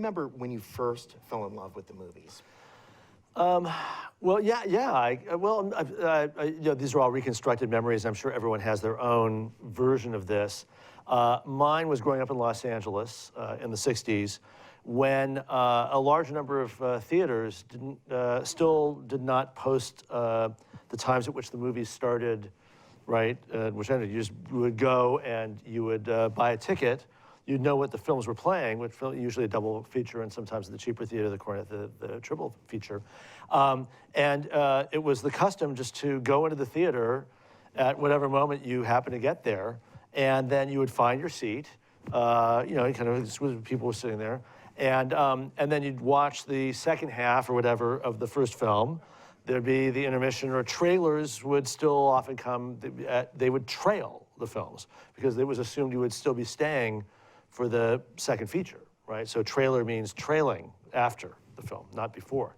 remember when you first fell in love with the movies? Well, yeah. You know, these are all reconstructed memories. I'm sure everyone has their own version of this. Mine was growing up in Los Angeles in the 60s when a large number of theaters still did not post the times at which the movies started, right? Which ended, you just would go and you would buy a ticket. You'd know what the films were playing, which usually a double feature and sometimes the cheaper theater, the triple feature. It was the custom just to go into the theater at whatever moment you happen to get there, and then you would find your seat. You know, kind of people were sitting there, and then you'd watch the second half or whatever of the first film. There'd be the intermission, or trailers would still often come. They would trail the films because it was assumed you would still be staying for the second feature, right? So trailer means trailing after the film, not before.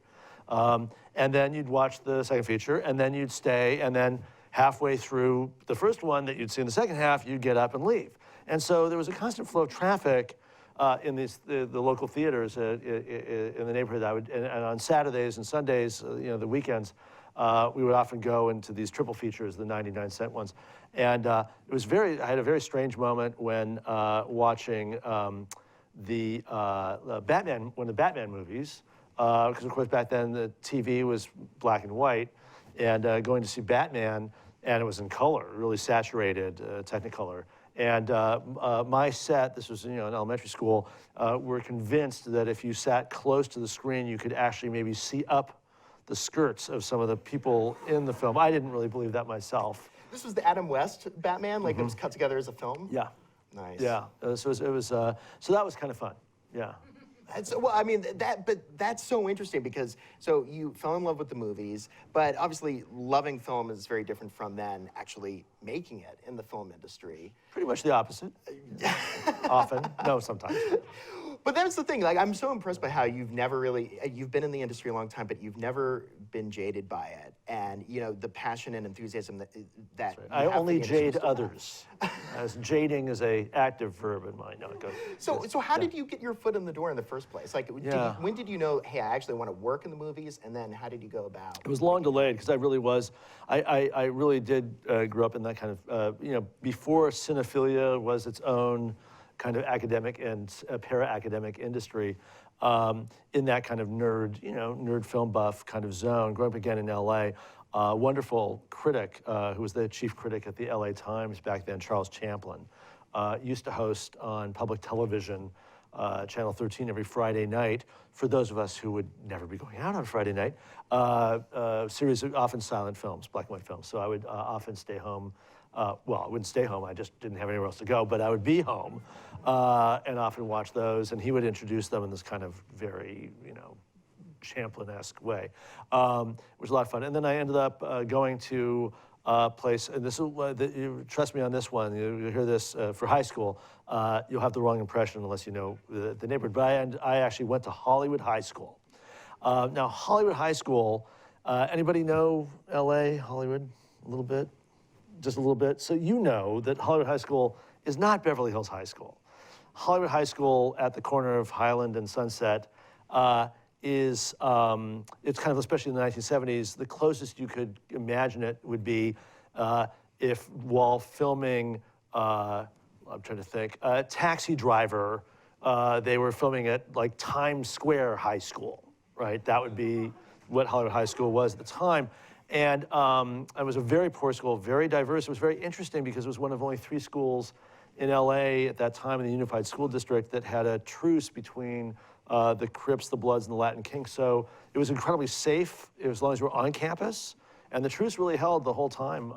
And then you'd watch the second feature, and then you'd stay, and then halfway through the first one that you'd see in the second half, you'd get up and leave. And so there was a constant flow of traffic in the local theaters in the neighborhood. And on Saturdays and Sundays, you know, the weekends, we would often go into these triple features, the 99-cent ones. And I had a very strange moment when watching the Batman, one of the Batman movies, because of course back then the TV was black and white, and going to see Batman, and it was in color, really saturated Technicolor. And my set, this was, you know, in elementary school, were convinced that if you sat close to the screen, you could actually maybe see up the skirts of some of the people in the film. I didn't really believe that myself. This was the Adam West Batman, like it was cut together as a film? Yeah. Nice. Yeah, so that was kind of fun, yeah. Well, I mean, but that's so interesting because, so you fell in love with the movies, but obviously loving film is very different from then actually making it in the film industry. Pretty much the opposite. Often, no, sometimes. But that's the thing, like, I'm so impressed by how you've never really, you've been in the industry a long time, but you've never been jaded by it. And, you know, the passion and enthusiasm that right. I only jade others. As jading is an active verb in mine. No, go. So how did you get your foot in the door in the first place? Like, when did you know, hey, I actually want to work in the movies? And then how did you go about? It was long delayed because I really did grow up in that kind of, you know, before cinephilia was its own kind of academic and para-academic industry, in that kind of nerd, you know, nerd film buff kind of zone. Growing up again in LA, wonderful critic who was the chief critic at the LA Times back then, Charles Champlin, used to host on public television, Channel 13 every Friday night, for those of us who would never be going out on Friday night, a series of often silent films, black and white films. So I would often stay home. Well, I wouldn't stay home, I just didn't have anywhere else to go, but I would be home and often watch those, and he would introduce them in this kind of very, you know, Champlin-esque way. It was a lot of fun. And then I ended up going to a place, and this is, trust me on this one, you hear this for high school, you'll have the wrong impression unless you know the neighborhood, but I actually went to Hollywood High School. Now, Hollywood High School, anybody know LA, Hollywood, a little bit? Just a little bit. So you know that Hollywood High School is not Beverly Hills High School. Hollywood High School at the corner of Highland and Sunset it's kind of, especially in the 1970s, the closest you could imagine it would be if while filming, I'm trying to think, Taxi Driver, they were filming at like Times Square High School, right? That would be what Hollywood High School was at the time. And it was a very poor school, very diverse. It was very interesting because it was one of only 3 schools in LA at that time in the Unified School District that had a truce between the Crips, the Bloods, and the Latin Kings. So it was incredibly safe as long as you were on campus. And the truce really held the whole time.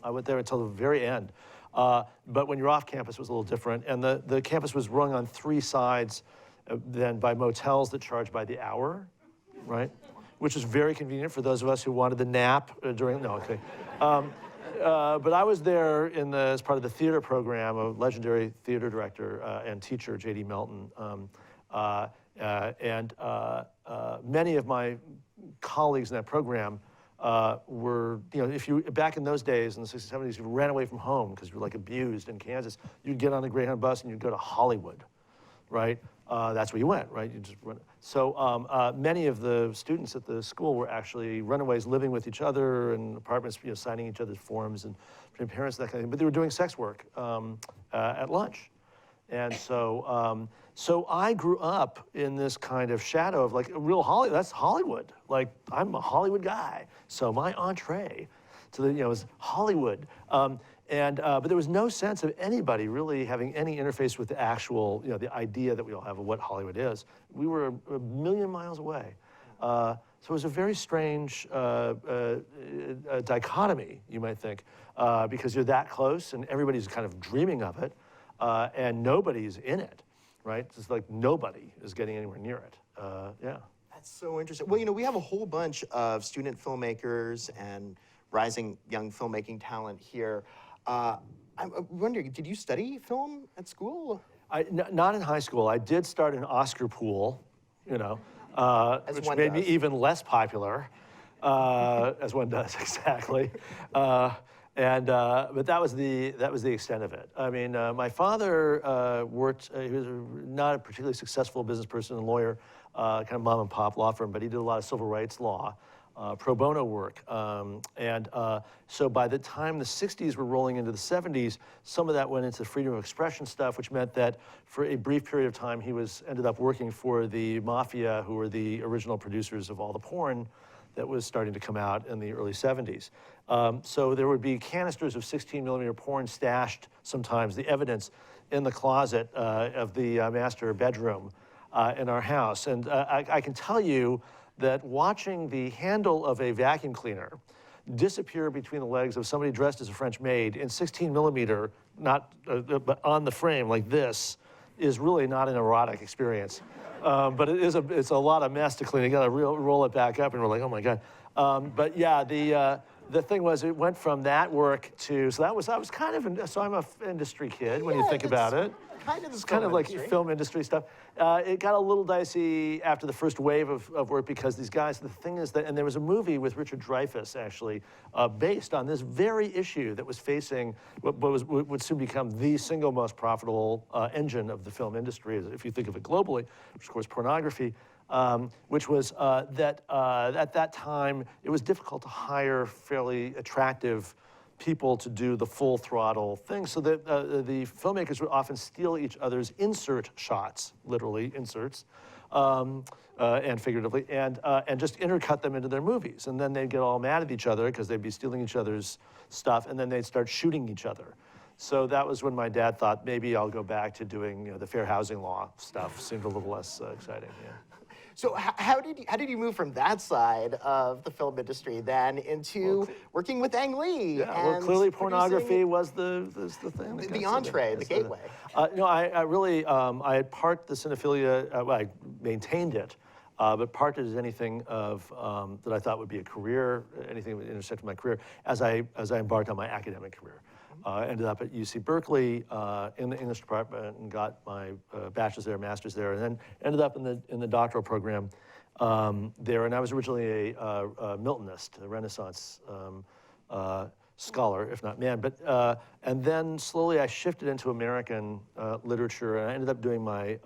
I went there until the very end. But when you're off campus, it was a little different. And the campus was rung on 3 sides then by motels that charge by the hour, right? Which was very convenient for those of us who wanted to nap during, no, okay. But I was there as part of the theater program, a legendary theater director and teacher, J.D. Melton. Many of my colleagues in that program were, you know, back in those days, in the 60s, 70s, if you ran away from home because you were like abused in Kansas, you'd get on the Greyhound bus and you'd go to Hollywood, right? that's where you went, right? You just run. So many of the students at the school were actually runaways living with each other in apartments, signing each other's forms and between parents, that kind of thing. But they were doing sex work at lunch. And so, so I grew up in this kind of shadow of like real Hollywood. That's Hollywood. Like I'm a Hollywood guy. So my entree to the, is Hollywood. But there was no sense of anybody really having any interface with the actual, the idea that we all have of what Hollywood is. We were a million miles away. So it was a very strange dichotomy, you might think, because you're that close and everybody's kind of dreaming of it, and nobody's in it, right? It's like nobody is getting anywhere near it. Yeah. That's so interesting. Well, we have a whole bunch of student filmmakers and rising young filmmaking talent here. I'm wondering, did you study film at school? Not in high school. I did start an Oscar pool, which made me even less popular, as one does, exactly. But that was the extent of it. I mean, my father worked. He was not a particularly successful business person and lawyer, kind of mom and pop law firm, but he did a lot of civil rights law. Pro bono work. So by the time the 60s were rolling into the 70s, some of that went into freedom of expression stuff, which meant that for a brief period of time, he ended up working for the mafia, who were the original producers of all the porn that was starting to come out in the early 70s. So there would be canisters of 16mm porn stashed sometimes, the evidence, in the closet of the master bedroom in our house. And I can tell you that watching the handle of a vacuum cleaner disappear between the legs of somebody dressed as a French maid in 16mm, not but on the frame like this, is really not an erotic experience. But it's a lot of mess to clean. You gotta roll it back up, and we're like, oh my God. But yeah, the thing was, it went from that work to, I was kind of, so I'm a industry kid when you think about it. It's kind of like film industry stuff. It got a little dicey after the first wave of work because these guys, the thing is that, and there was a movie with Richard Dreyfuss actually, based on this very issue that was facing what would soon become the single most profitable engine of the film industry, if you think of it globally, which of course pornography. Which was that at that time, it was difficult to hire fairly attractive people to do the full throttle thing, so that the filmmakers would often steal each other's insert shots, literally inserts, and figuratively, and just intercut them into their movies. And then they'd get all mad at each other because they'd be stealing each other's stuff, and then they'd start shooting each other. So that was when my dad thought, maybe I'll go back to doing the fair housing law stuff. Seemed a little less exciting, yeah. So how did you move from that side of the film industry then into working with Ang Lee? Yeah, well, clearly pornography was the thing. The entree, the gateway. No, I really, I had parked the cinephilia, well, I maintained it, but parked it as anything of, that I thought would be a career, anything that would intersect with my career, as I embarked on my academic career. Ended up at UC Berkeley in the English department and got my bachelor's there, master's there, and then ended up in the doctoral program there. And I was originally a Miltonist, a Renaissance scholar, if not man. But and then slowly I shifted into American literature, and I ended up doing my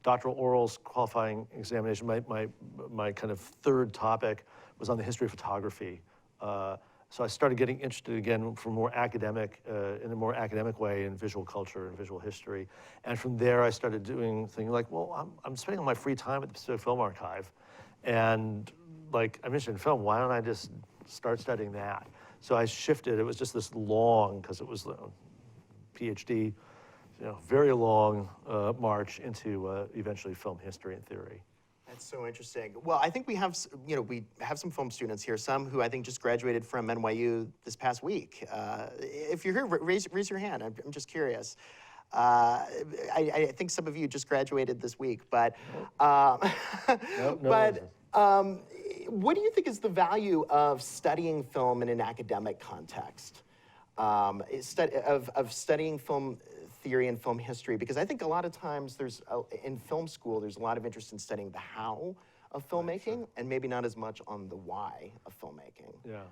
doctoral orals qualifying examination. My kind of third topic was on the history of photography. So I started getting interested again from more academic, in a more academic way in visual culture and visual history. And from there I started doing things like, well, I'm spending all my free time at the Pacific Film Archive. And like, I'm interested in film, why don't I just start studying that? So I shifted, it was just this long, because it was a PhD, very long march into eventually film history and theory. That's so interesting. Well, I think we have some film students here, some who I think just graduated from NYU this past week. If you're here, raise your hand. I'm just curious. I think some of you just graduated this week, but what do you think is the value of studying film in an academic context? Of studying film theory and film history, because I think a lot of times in film school, there's a lot of interest in studying the how of filmmaking, and maybe not as much on the why of filmmaking. Yeah.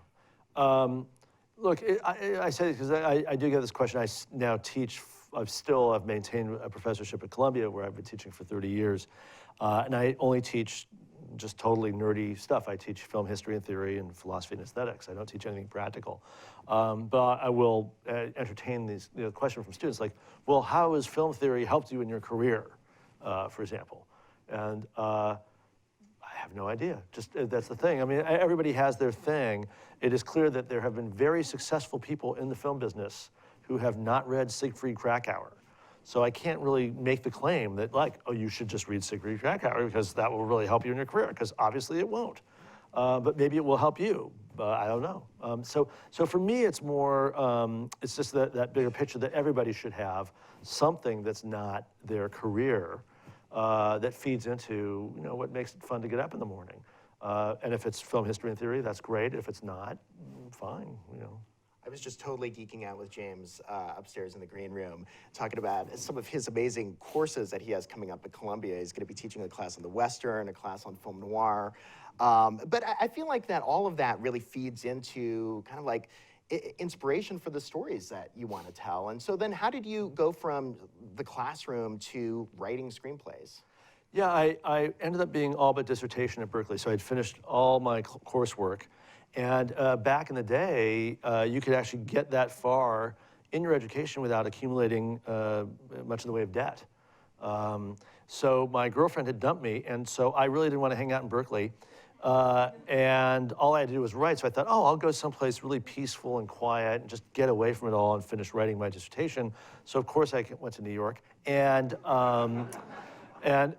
Look, I say this because I do get this question. I now teach I've maintained a professorship at Columbia where I've been teaching for 30 years. And I only teach just totally nerdy stuff. I teach film history and theory and philosophy and aesthetics. I don't teach anything practical. But I will entertain these questions from students like, well, how has film theory helped you in your career, for example? And I have no idea. Just that's the thing. I mean, everybody has their thing. It is clear that there have been very successful people in the film business who have not read Siegfried Kracauer. So I can't really make the claim that like, oh, you should just read Siegfried Kracauer because that will really help you in your career, because obviously it won't. But maybe it will help you. I don't know. So for me, it's more, it's just that bigger picture that everybody should have something that's not their career that feeds into what makes it fun to get up in the morning. And if it's film history and theory, that's great. If it's not, fine. I was just totally geeking out with James upstairs in the green room, talking about some of his amazing courses that he has coming up at Columbia. He's going to be teaching a class on the Western, a class on film noir. But I feel like that all of that really feeds into kind of like inspiration for the stories that you want to tell. And so then how did you go from the classroom to writing screenplays? Yeah, I ended up being all but dissertation at Berkeley. So I'd finished all my coursework. And back in the day, you could actually get that far in your education without accumulating much in the way of debt. So my girlfriend had dumped me, and so I really didn't want to hang out in Berkeley. And all I had to do was write, so I thought, oh, I'll go someplace really peaceful and quiet and just get away from it all and finish writing my dissertation. So of course I went to New York, and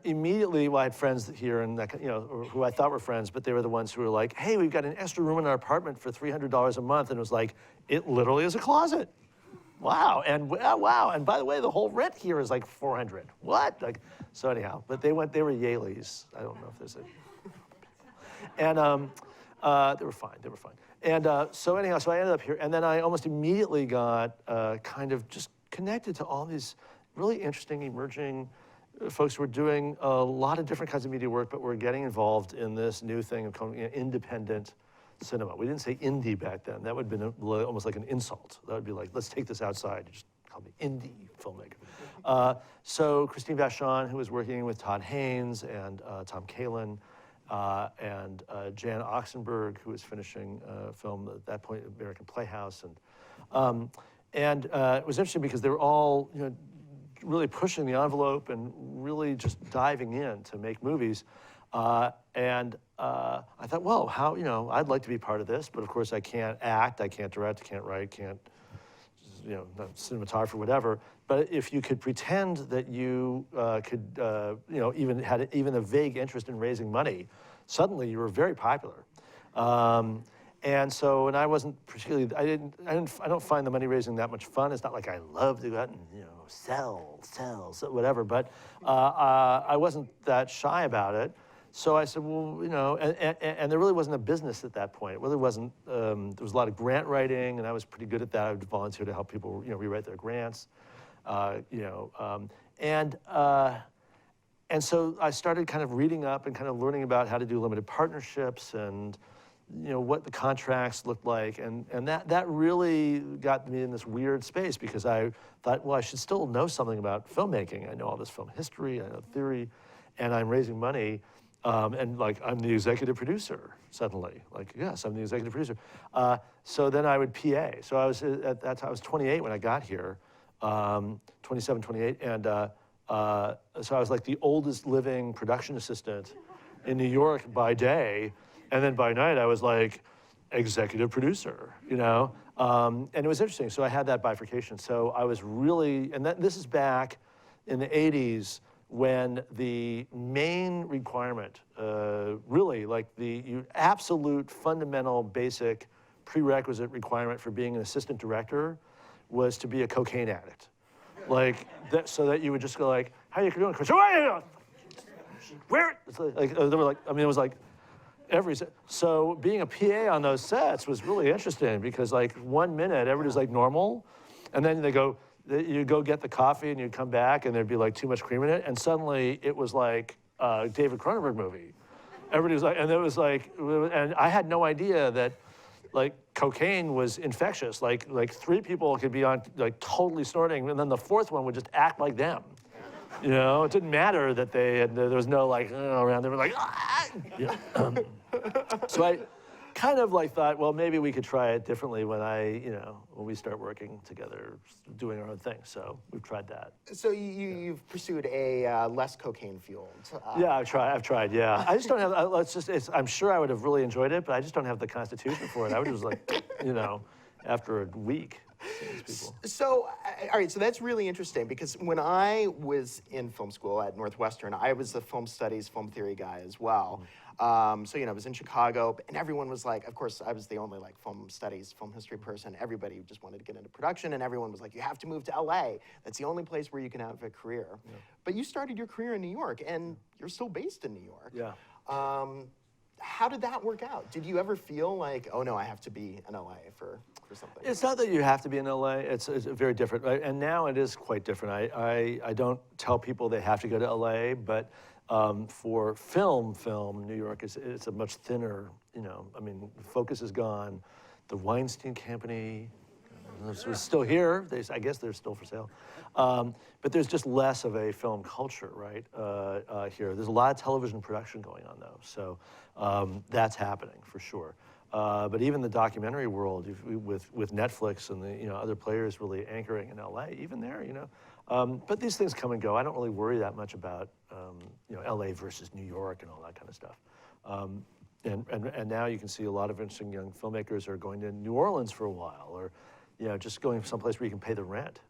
immediately, well, I had friends here, and who I thought were friends, but they were the ones who were like, "Hey, we've got an extra room in our apartment for $300 a month," and it was like, it literally is a closet. Wow, and wow, and by the way, the whole rent here is like $400. What? Like, so anyhow, but they were Yaleys. I don't know if there's a, and they were fine. They were fine. And so anyhow, so I ended up here, and then I almost immediately got kind of just connected to all these really interesting emerging folks who were doing a lot of different kinds of media work, but were getting involved in this new thing of independent cinema. We didn't say indie back then. That would have been almost like an insult. That would be like, let's take this outside. You just call me indie filmmaker. So Christine Vachon, who was working with Todd Haynes and Tom Kalin, and Jan Oxenberg, who was finishing film at that point, American Playhouse. And it was interesting because they were all, really pushing the envelope and really just diving in to make movies. And I thought, well, how, I'd like to be part of this, but of course I can't act, I can't direct, I can't write, can't, not cinematographer, whatever. But if you could pretend that you could, even had even a vague interest in raising money, suddenly you were very popular. And so, and I wasn't particularly, I don't find the money raising that much fun. It's not like I love to go out and, sell, whatever, but I wasn't that shy about it. So I said, well, and there really wasn't a business at that point. It really wasn't, there was a lot of grant writing, and I was pretty good at that. I would volunteer to help people, rewrite their grants, and so I started kind of reading up and kind of learning about how to do limited partnerships and, what the contracts looked like, and that really got me in this weird space because I thought, well, I should still know something about filmmaking. I know all this film history, I know theory, and I'm raising money, and like I'm the executive producer suddenly. Like, yes, I'm the executive producer. So then I would PA. So I was at that time, I was 28 when I got here, 27, 28, and so I was like the oldest living production assistant in New York by day. And then by night, I was like executive producer, and it was interesting. So I had that bifurcation. So I was really, and this is back in the 80s when the main requirement, really like the absolute fundamental basic prerequisite requirement for being an assistant director was to be a cocaine addict. Like, that, so that you would just go like, how are you doing, Chris? Where? It's like, they were like, I mean, it was like, so being a PA on those sets was really interesting because like 1 minute everybody's like normal, and then you go get the coffee and you come back and there'd be like too much cream in it, and suddenly it was like a David Cronenberg movie. Everybody was like, and it was like, and I had no idea that like cocaine was infectious. Like 3 people could be on like totally snorting, and then the 4th one would just act like them. You know, it didn't matter that there was no like around. They were like, ah! Yeah. So I kind of like thought, well, maybe we could try it differently when when we start working together, doing our own thing. So we've tried that. So you've pursued a less cocaine-fueled. Yeah, I've tried. Yeah, I just don't have. I'm sure I would have really enjoyed it, but I just don't have the constitution for it. I would just like, after a week. So, all right, so that's really interesting because when I was in film school at Northwestern, I was the film studies, film theory guy as well. So, I was in Chicago, and everyone was like, of course, I was the only like film studies, film history person. Everybody just wanted to get into production, and everyone was like, you have to move to LA. That's the only place where you can have a career. Yeah. But you started your career in New York, and you're still based in New York. Yeah. How did that work out? Did you ever feel like, oh no, I have to be in LA for something? It's not that you have to be in LA. It's very different, right? And now it is quite different. I don't tell people they have to go to LA, but for film, New York it's a much thinner. Focus is gone. The Weinstein Company is still here. I guess they're still for sale. But there's just less of a film culture, right, here. There's a lot of television production going on, though, so that's happening for sure. But even the documentary world, with Netflix and the other players really anchoring in LA, even there, but these things come and go. I don't really worry that much about LA versus New York and all that kind of stuff. And now you can see a lot of interesting young filmmakers are going to New Orleans for a while, or just going someplace where you can pay the rent.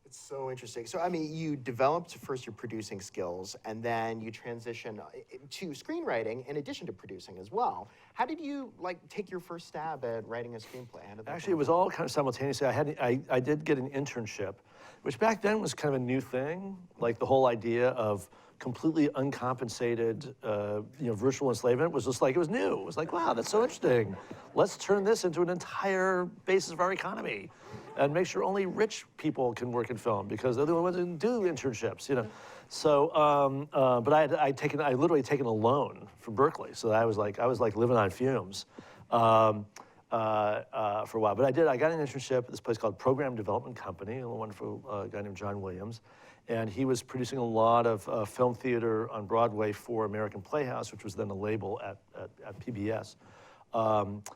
It's so interesting. So, you developed first your producing skills, and then you transition to screenwriting in addition to producing as well. How did you take your first stab at writing a screenplay? Actually, it was all kind of simultaneously. I did get an internship, which back then was kind of a new thing, like the whole idea of completely uncompensated, virtual enslavement was just like, it was new. It was like, wow, that's so interesting. Let's turn this into an entire basis of our economy and make sure only rich people can work in film because they're the ones who do internships, So, but I literally taken a loan from Berkeley. So I was like living on fumes for a while. But I got an internship at this place called Program Development Company, a wonderful guy named John Williams. And he was producing a lot of film theater on Broadway for American Playhouse, which was then a label at PBS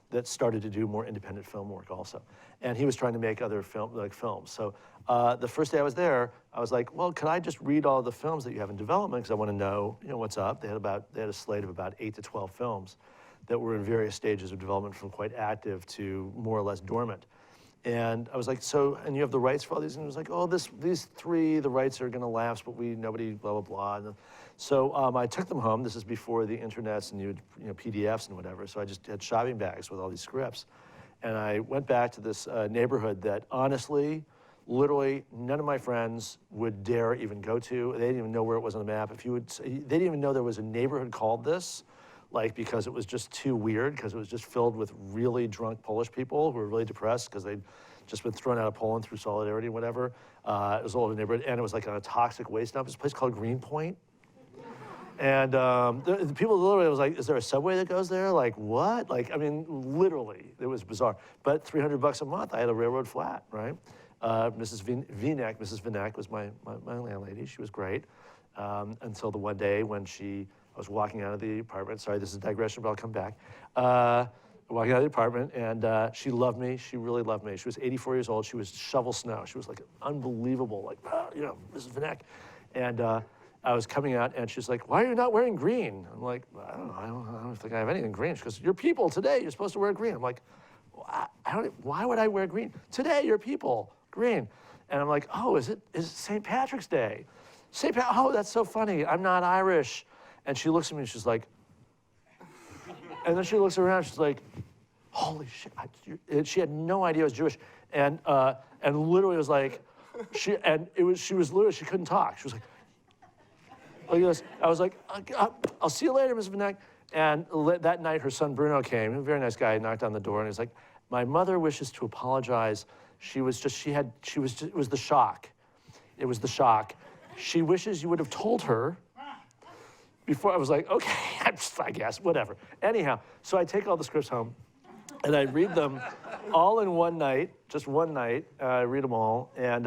that started to do more independent film work also. And he was trying to make other films. So the first day I was there, I was like, well, could I just read all the films that you have in development? Because I want to know, what's up. They had a slate of about 8 to 12 films that were in various stages of development, from quite active to more or less dormant. And I was like, and you have the rights for all these? And it was like, oh, these 3, the rights are going to lapse, but nobody, blah, blah, blah. And so I took them home. This is before the internets and PDFs and whatever. So I just had shopping bags with all these scripts. And I went back to this neighborhood that honestly, literally none of my friends would dare even go to. They didn't even know where it was on the map. They didn't even know there was a neighborhood called this. Because it was just too weird, because it was just filled with really drunk Polish people who were really depressed because they'd just been thrown out of Poland through solidarity and whatever. It was an old neighborhood, and it was like on a toxic waste dump. It's a place called Greenpoint. And the people literally was like, is there a subway that goes there? Like, what? Literally, it was bizarre. But $300 a month, I had a railroad flat, right? Mrs. Vinek was my landlady. She was great until the one day when I was walking out of the apartment. Sorry, this is a digression, but I'll come back. Walking out of the apartment, and she loved me. She really loved me. She was 84 years old. She was shovel snow. She was like unbelievable, Mrs. Vinek. And I was coming out, and she's like, why are you not wearing green? I'm like, I don't know. I don't think I have anything green. She goes, you're people today. You're supposed to wear green. I'm like, why would I wear green? Today, you're people, green. And I'm like, oh, is it St. Patrick's Day? Oh, that's so funny. I'm not Irish. And she looks at me and she's like, and then she looks around, she's like, holy shit. She had no idea I was Jewish. And literally was like, she was literally, she couldn't talk. She was like this. I was like, I'll see you later, Ms. Vinek. And that night, her son Bruno came, a very nice guy, knocked on the door, and he's like, my mother wishes to apologize. It was the shock. It was the shock. She wishes you would have told her. Before I was like, okay, I guess, whatever. Anyhow, so I take all the scripts home, And I read them all in one night, just one night. I read them all, and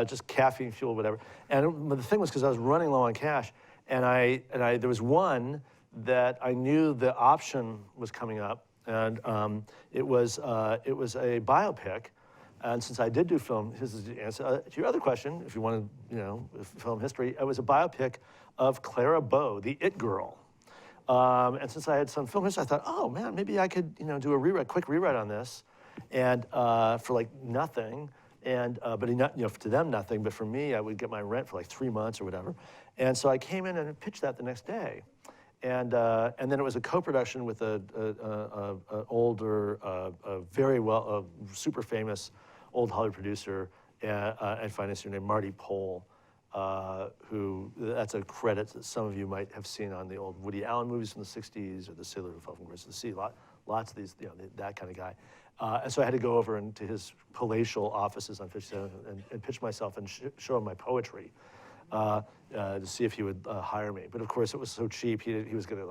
just caffeine fueled, whatever. And the thing was, because I was running low on cash, and there was one that I knew the option was coming up, and it was a biopic. And since I did do film, this is the answer to your other question, if you want to, film history. It was a biopic of Clara Bow, the It Girl. And since I had some film history, I thought, oh man, maybe I could, do a quick rewrite on this, and for like nothing, and but to them nothing, but for me, I would get my rent for like 3 months or whatever. And so I came in and pitched that the next day, and then it was a co-production with an older, very super famous old Hollywood producer and financier named Marty Pohl. Who, that's a credit that some of you might have seen on the old Woody Allen movies from the 60s, or The Sailor Who Fell from Grace of the Sea, lots of these, that kind of guy. And so I had to go over into his palatial offices on 57 and pitch myself and show him my poetry to see if he would hire me. But of course, it was so cheap, he was gonna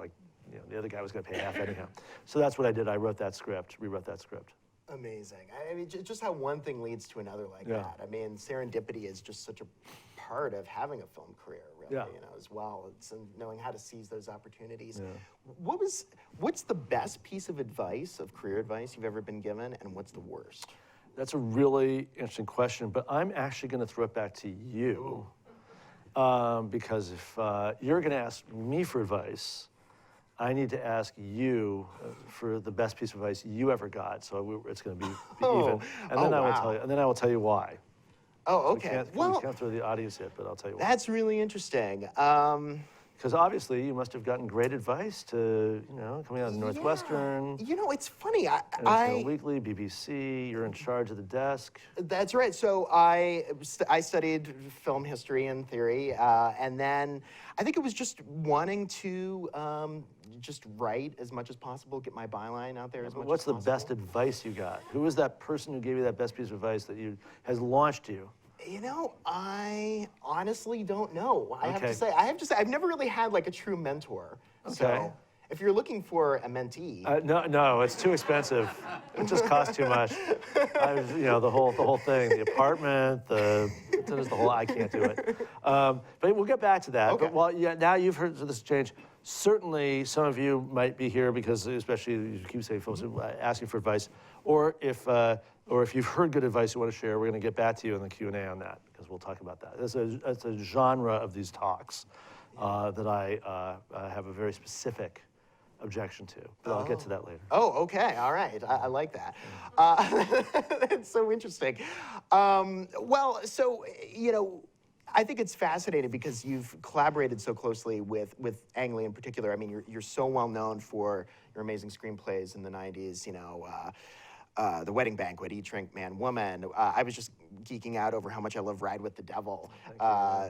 the other guy was gonna pay half anyhow. So that's what I did. I wrote that script, rewrote that script. Amazing. I mean, just how one thing leads to another like that. I mean, serendipity is just such a part of having a film career, really, as well. It's in knowing how to seize those opportunities. Yeah. What's the best piece of advice, of career advice you've ever been given, and what's the worst? That's a really interesting question, but I'm actually going to throw it back to you, because if you're going to ask me for advice, I need to ask you for the best piece of advice you ever got. So it's going to be even, and then I will tell you. And then I will tell you why. Oh, okay. We can't throw the audience hit, but I'll tell you why. That's really interesting. Because obviously you must have gotten great advice to, coming out of Northwestern. It's funny. International Weekly, BBC. You're in charge of the desk. That's right. So I studied film history and theory, and then I think it was just wanting to just write as much as possible, get my byline out there as much as possible. What's the best advice you got? Who was that person who gave you that best piece of advice that has launched you? I honestly don't know. I have to say, I've never really had like a true mentor. Okay. So if you're looking for a mentee, no, it's too expensive. It just costs too much. The whole thing, the apartment, the whole. I can't do it. But we'll get back to that. Okay. But now you've heard this change. Certainly, some of you might be here because, especially you keep saying, folks asking for advice, or if you've heard good advice you want to share, we're going to get back to you in the Q&A on that, because we'll talk about that. It's a genre of these talks that I have a very specific objection to, but I'll get to that later. Oh, okay, all right, I like that. It's so interesting. I think it's fascinating because you've collaborated so closely with Ang Lee in particular. I mean, you're so well known for your amazing screenplays in the 90s, The Wedding Banquet, Eat, Drink, Man, Woman. I was just geeking out over how much I love Ride with the Devil,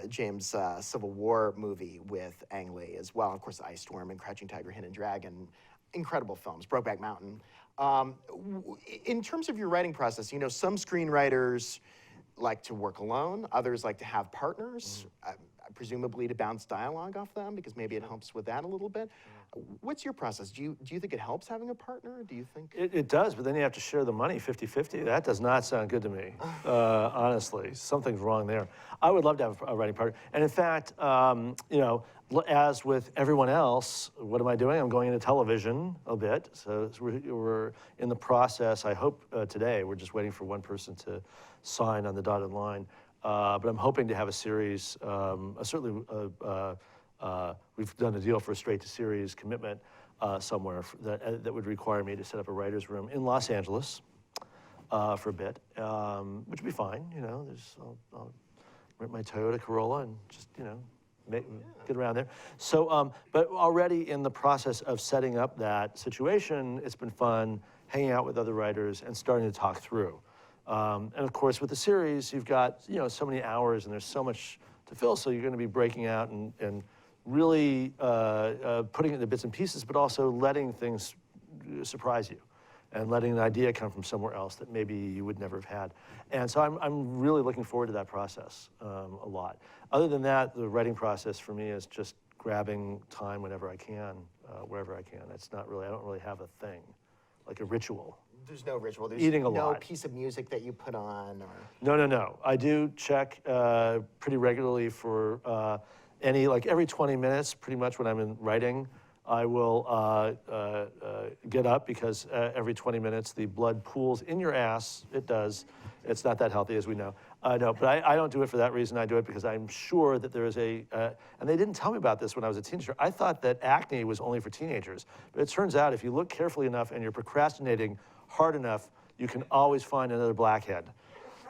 James' Civil War movie with Ang Lee as well. Of course, Ice Storm and Crouching Tiger, Hidden Dragon, incredible films, Brokeback Mountain. In terms of your writing process, some screenwriters like to work alone, others like to have partners, presumably to bounce dialogue off them, because maybe it helps with that a little bit. What's your process? Do you think it helps having a partner? Do you think? It does, but then you have to share the money 50-50. That does not sound good to me, honestly. Something's wrong there. I would love to have a writing partner. And in fact, as with everyone else, what am I doing? I'm going into television a bit. So we're in the process, I hope today, we're just waiting for one person to sign on the dotted line. But I'm hoping to have a series, certainly we've done a deal for a straight-to-series commitment somewhere that would require me to set up a writer's room in Los Angeles for a bit, which would be fine. I'll rent my Toyota Corolla and just, get around there. So, but already in the process of setting up that situation, it's been fun hanging out with other writers and starting to talk through. And of course, with the series, you've got, so many hours and there's so much to fill, so you're going to be breaking out and really putting it into bits and pieces, but also letting things surprise you and letting an idea come from somewhere else that maybe you would never have had. And so I'm really looking forward to that process a lot. Other than that, the writing process for me is just grabbing time whenever I can, wherever I can. It's not really, I don't really have a thing. like a ritual. There's no ritual. There's Eating a no lot. piece of music that you put on, or No. I do check pretty regularly for like every 20 minutes, pretty much when I'm in writing, I will get up because every 20 minutes the blood pools in your ass. It does. It's not that healthy, as we know. No, but I don't do it for that reason. I do it because I'm sure that there is and they didn't tell me about this when I was a teenager. I thought that acne was only for teenagers. But it turns out if you look carefully enough and you're procrastinating hard enough, you can always find another blackhead.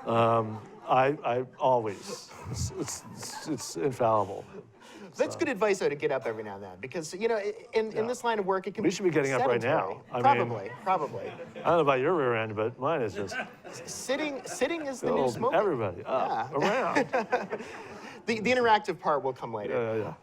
I always. It's infallible. That's good advice, though, to get up every now and then, because in this line of work, it can. We should be getting up right now. Probably. I don't know about your rear end, but mine is just Sitting is the new smoking. everybody up, around. The interactive part will come later.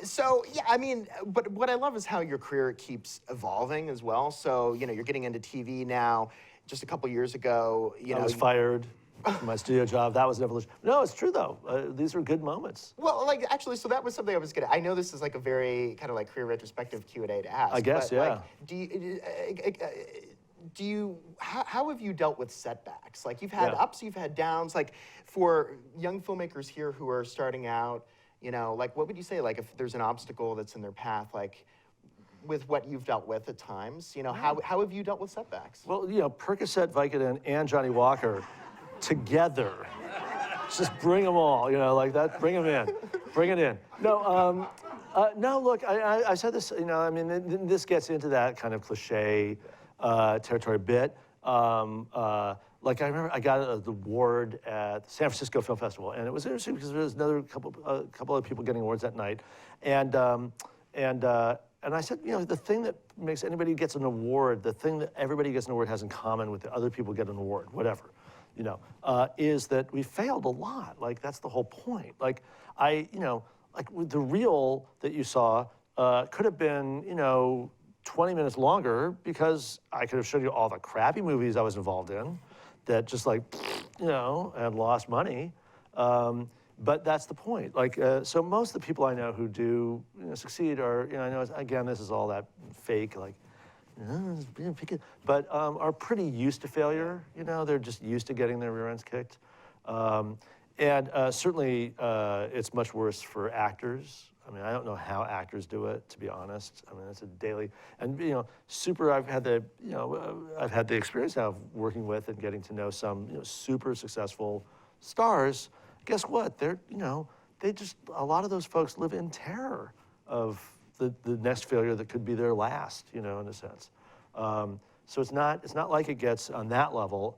So yeah, I mean, but what I love is how your career keeps evolving as well. So you're getting into TV now. Just a couple years ago, I was fired from my studio job. That was an evolution. No, it's true though. These are good moments. Well, like actually, so that was something I was gonna. I know this is like a very kind of like career retrospective Q&A to ask. I guess, but, yeah. Like, do you? How have you dealt with setbacks? Like you've had ups, you've had downs. Like for young filmmakers here who are starting out, like what would you say? Like if there's an obstacle that's in their path, like with what you've dealt with at times, how have you dealt with setbacks? Well, Percocet, Vicodin, and Johnny Walker together. Just bring them all, like that. Bring them in. Bring it in. No, no. Look, I said this. I mean, this gets into that kind of cliche territory a bit. Like I remember, I got an award at the San Francisco Film Festival, and it was interesting because there was another couple of people getting awards that night, and I said, the thing that makes anybody gets an award, the thing that everybody gets an award has in common with the other people get an award, whatever, is that we failed a lot. Like that's the whole point. Like like with the reel that you saw could have been, 20 minutes longer because I could have showed you all the crappy movies I was involved in that just like, and lost money. But that's the point. Like, so most of the people I know who do succeed are, I know, again, this is all that fake, like, but are pretty used to failure. They're just used to getting their rear ends kicked. And certainly, it's much worse for actors. I mean, I don't know how actors do it, to be honest. I mean, it's a daily, and I've had the experience now of working with and getting to know some super successful stars. Guess what? A lot of those folks live in terror of the next failure that could be their last, in a sense. So it's not like it gets on that level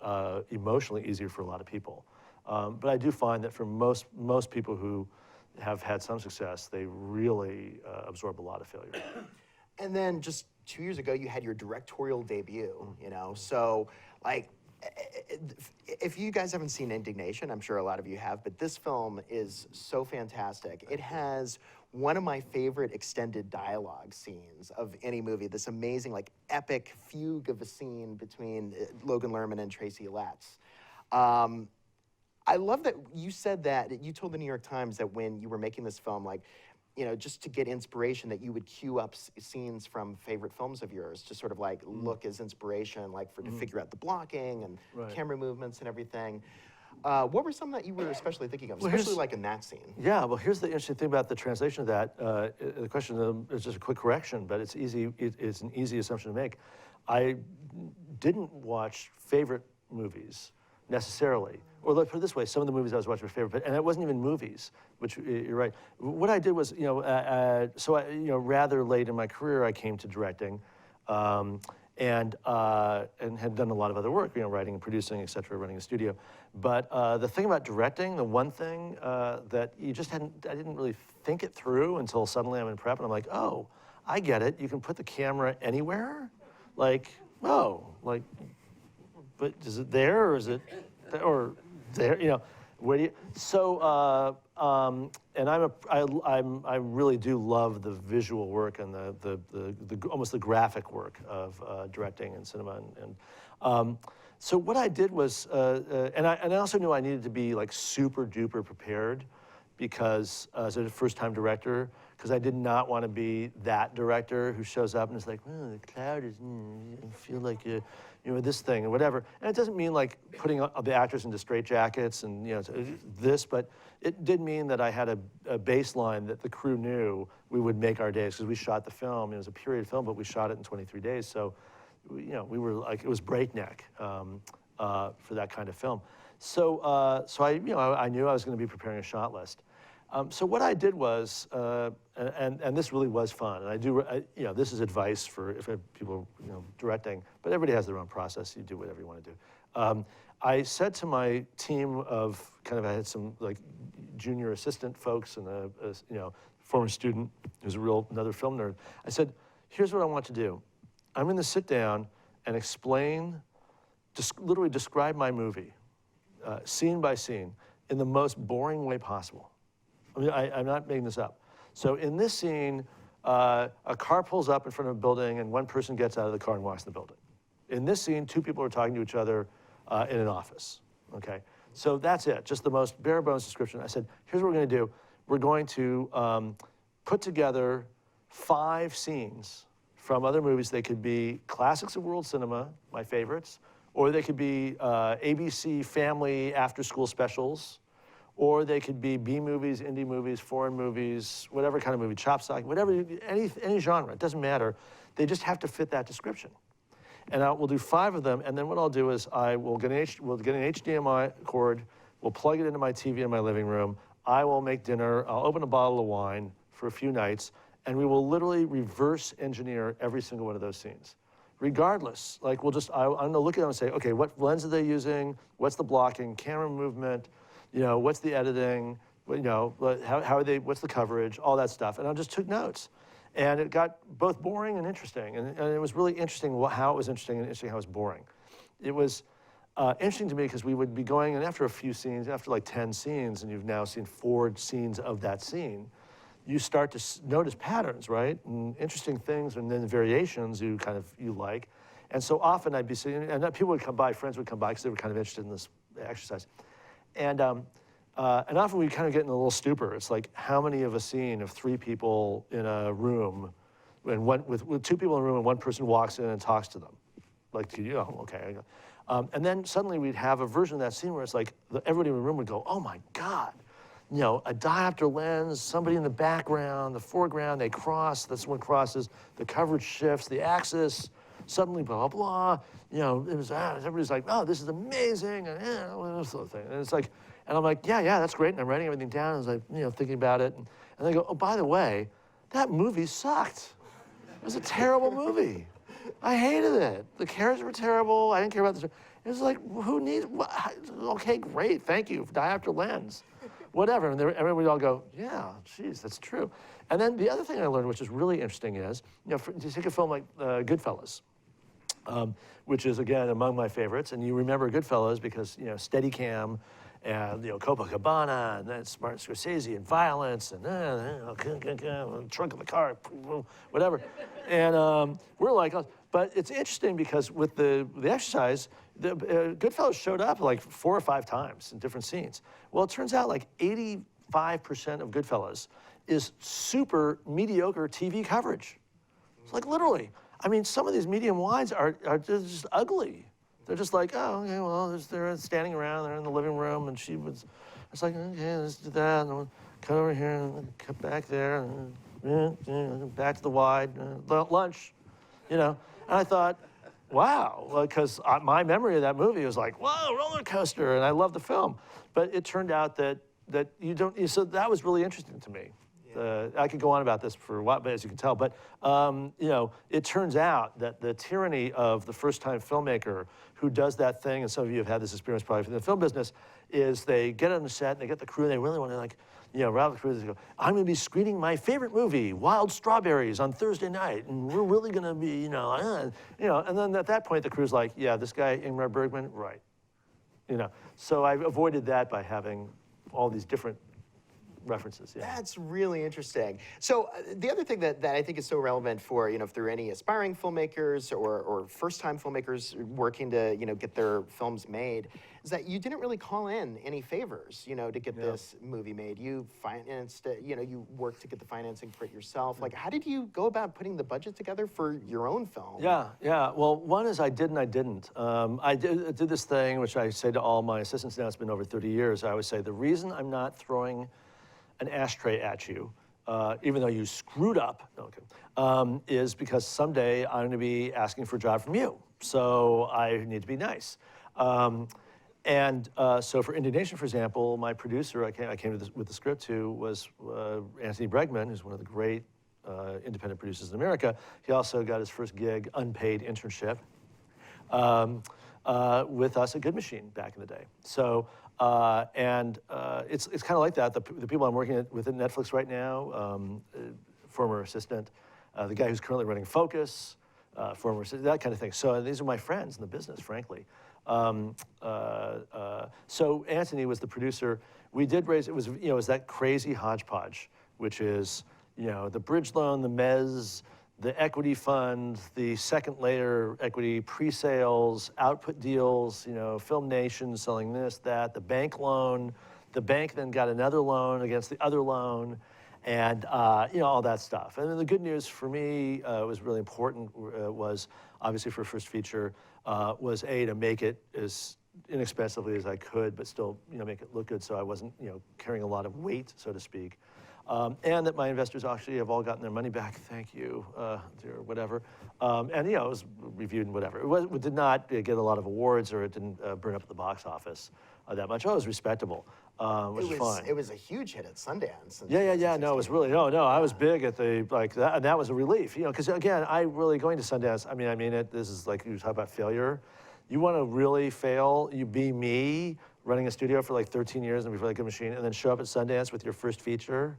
emotionally easier for a lot of people. But I do find that for most people who have had some success, they really absorb a lot of failure. And then just 2 years ago, you had your directorial debut, so like, if you guys haven't seen Indignation, I'm sure a lot of you have, but this film is so fantastic. It has one of my favorite extended dialogue scenes of any movie, this amazing, like, epic fugue of a scene between Logan Lerman and Tracy Letts. I love that you said that, you told the New York Times that when you were making this film, like, just to get inspiration, that you would cue up scenes from favorite films of yours to sort of like look as inspiration, like to figure out the blocking and camera movements and everything. What were some that you were especially thinking of, especially like in that scene? Yeah, well, here's the interesting thing about the translation of that. The question is just a quick correction, but it's easy. It's an easy assumption to make. I didn't watch favorite movies necessarily. Or let's put it this way, some of the movies I was watching were favorite, and it wasn't even movies, which you're right. What I did was, rather late in my career, I came to directing, and had done a lot of other work, writing and producing, et cetera, running a studio. But the thing about directing, the one thing that I didn't really think it through until suddenly I'm in prep and I'm like, oh, I get it. You can put the camera anywhere? Like, oh, like, but is it there or is it, or there, where do you, so, and I really do love the visual work and the almost the graphic work of directing and cinema, and so what I did was, and I also knew I needed to be like super duper prepared, because as a first-time director, because I did not want to be that director who shows up and is like, oh, the cloud is, I feel like this thing or whatever. And it doesn't mean like putting the actors into straitjackets and this, but it did mean that I had a baseline that the crew knew we would make our days, because we shot the film. It was a period film, but we shot it in 23 days. So, we were like, it was breakneck for that kind of film. So, I knew I was going to be preparing a shot list. So what I did was, and this really was fun, and this is advice for if people are directing, but everybody has their own process. You do whatever you want to do. I said to my team of I had some like junior assistant folks and a former student who's another film nerd. I said, here's what I want to do. I'm going to sit down and explain, literally describe my movie, scene by scene, in the most boring way possible. I mean, I'm not making this up. So in this scene, a car pulls up in front of a building and one person gets out of the car and walks in the building. In this scene, two people are talking to each other in an office, okay? So that's it, just the most bare bones description. I said, here's what we're gonna do. We're going to put together 5 scenes from other movies. They could be classics of world cinema, my favorites, or they could be ABC family after-school specials, or they could be B movies, indie movies, foreign movies, whatever kind of movie, chop sock, whatever, any genre, it doesn't matter. They just have to fit that description. And we'll do 5 of them, and then what I'll do is we'll get an HDMI cord, we'll plug it into my TV in my living room, I will make dinner, I'll open a bottle of wine for a few nights, and we will literally reverse engineer every single one of those scenes. Regardless, like I'm gonna look at them and say, okay, what lens are they using? What's the blocking, camera movement? What's the editing? How are they, what's the coverage? All that stuff. And I just took notes. And it got both boring and interesting. And it was really interesting how it was interesting and interesting how it was boring. It was interesting to me because we would be going, and after a few scenes, after like 10 scenes, and you've now seen 4 scenes of that scene, you start to notice patterns, right? And interesting things, and then variations you like. And so often I'd be sitting, and people would come by, friends would come by because they were kind of interested in this exercise. And often we kind of get in a little stupor. It's like, how many of a scene of 3 people in a room, and with 2 people in a room and one person walks in and talks to them? Like, okay. And then suddenly we'd have a version of that scene where it's like, everybody in the room would go, oh my God, a diopter lens, somebody in the background, the foreground, they cross, this one crosses, the coverage shifts, the axis, suddenly blah, blah, everybody's like, oh, this is amazing, and this sort of thing. And it's like, and I'm like, yeah, that's great, and I'm writing everything down, and I was like, thinking about it, and they go, oh, by the way, that movie sucked. It was a terrible movie. I hated it. The characters were terrible, I didn't care about this. It was like, who needs, okay, great, thank you, diopter lens. Whatever, and everybody would all go, yeah, geez, that's true. And then the other thing I learned, which is really interesting, is, you take a film like Goodfellas, which is, again, among my favorites, and you remember Goodfellas because, Steadicam, and, Copacabana, and then Martin Scorsese, and violence, and trunk of the car, whatever. And we're like, but it's interesting because with the exercise, Goodfellas showed up like 4 or 5 times in different scenes. Well, it turns out like 85% of Goodfellas is super mediocre TV coverage. It's like literally. I mean, some of these medium wides are just ugly. They're just like, oh, okay, well, they're standing around, they're in the living room, and it's like, okay, let's do that, and we'll cut over here, and cut back there, and back to the wide, lunch, And I thought, wow, because my memory of that movie was like, whoa, roller coaster, and I love the film. But it turned out that you don't, so that was really interesting to me. I could go on about this for a while, but as you can tell, but it turns out that the tyranny of the first-time filmmaker who does that thing, and some of you have had this experience probably in the film business, is they get on the set, and they get the crew, and they really want to rattle the crew, they go, I'm going to be screening my favorite movie, Wild Strawberries, on Thursday night, and we're really going to be, and then at that point, the crew's like, yeah, this guy, Ingmar Bergman, right. So I avoided that by having all these different references, yeah. That's really interesting. So the other thing that I think is so relevant for, if there are any aspiring filmmakers or first-time filmmakers working to, get their films made, is that you didn't really call in any favors, to get this movie made. You financed it, you worked to get the financing for it yourself. Like, how did you go about putting the budget together for your own film? Yeah. Well, one is I did and I didn't. I did this thing, which I say to all my assistants now, it's been over 30 years, I always say, the reason I'm not throwing an ashtray at you, even though you screwed up, is because someday I'm going to be asking for a job from you. So I need to be nice. So for Indignation, for example, my producer I came to with the script to was Anthony Bregman, who's one of the great independent producers in America. He also got his first gig, unpaid internship, with us at Good Machine back in the day. So, it's kind of like that. The people I'm working with at Netflix right now, former assistant, the guy who's currently running Focus, former assistant, that kind of thing. So these are my friends in the business, frankly. So Anthony was the producer. We did raise, it was that crazy hodgepodge, which is, the bridge loan, the mezz, the equity fund, the second layer equity, pre-sales, output deals, Film Nation selling this, that, the bank loan. The bank then got another loan against the other loan, and all that stuff. And then the good news for me was really important was obviously for a first feature was to make it as inexpensively as I could, but still make it look good, so I wasn't carrying a lot of weight, so to speak. And that my investors actually have all gotten their money back, thank you, or whatever. And it was reviewed and whatever. It did not get a lot of awards, or it didn't burn up at the box office that much. Oh, it was respectable, which was fine. It was a huge hit at Sundance. Yeah. No, it was really, no, I was big at the, that, and that was a relief, because again, going to Sundance, I mean it, this is like, you talk about failure. You want to really fail, you be me, running a studio for like 13 years and before like a machine, and then show up at Sundance with your first feature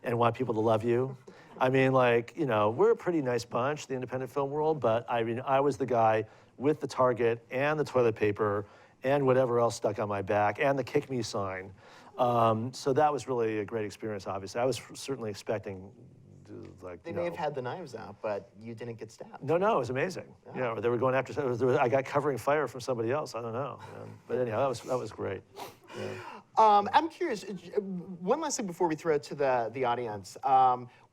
and want people to love you. I mean, we're a pretty nice bunch, the independent film world, but I mean, I was the guy with the Target and the toilet paper and whatever else stuck on my back and the kick me sign. So that was really a great experience, obviously. I was certainly expecting, They may have had the knives out, but you didn't get stabbed. No, it was amazing. Yeah. They were going after, I got covering fire from somebody else, I don't know. But anyhow, that was great. Yeah. I'm curious, one last thing before we throw it to the audience.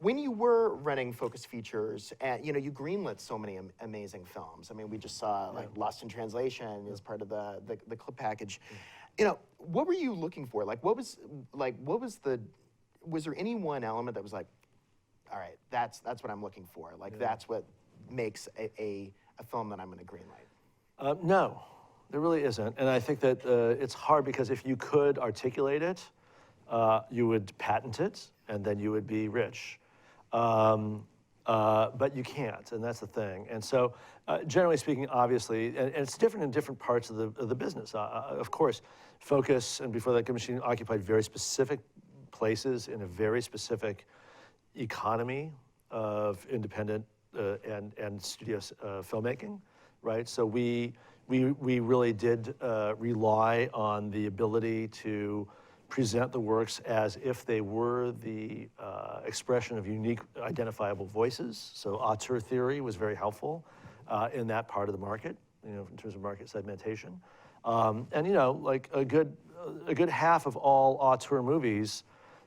When you were running Focus Features, and you greenlit so many amazing films. I mean, we just saw Lost in Translation as part of the clip package. What were you looking for? Was there any one element that was like, all right, that's what I'm looking for. That's what makes a film that I'm going to greenlight. No. There really isn't, and I think that it's hard because if you could articulate it, you would patent it, and then you would be rich. But you can't, and that's the thing. And so, generally speaking, obviously, and it's different in different parts of the business. Of course, Focus and before that, Good Machine occupied very specific places in a very specific economy of independent and studio filmmaking, right? So we really did rely on the ability to present the works as if they were the expression of unique identifiable voices. So auteur theory was very helpful in that part of the market, in terms of market segmentation. And like a good half of all auteur movies,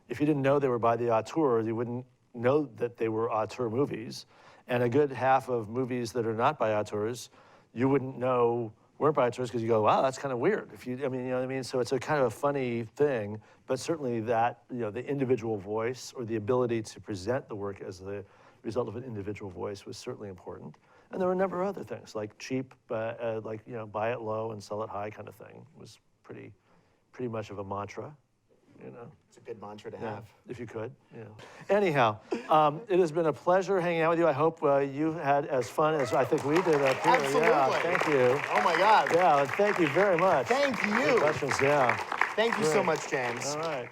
if you didn't know they were by the auteur, you wouldn't know that they were auteur movies. And a good half of movies that are not by auteurs, you wouldn't know weren't by auteurs because you go, wow, that's kind of weird. You know what I mean? So it's a kind of a funny thing, but certainly that, the individual voice or the ability to present the work as the result of an individual voice was certainly important. And there were a number of other things, like cheap, buy it low and sell it high kind of thing was pretty much of a mantra. It's a good mantra to have. If you could, Anyhow, it has been a pleasure hanging out with you. I hope you had as fun as I think we did up here. Absolutely. Yeah, thank you. Oh my God. Yeah, thank you very much. Thank you. Good questions, yeah. Thank you so much, James. All right.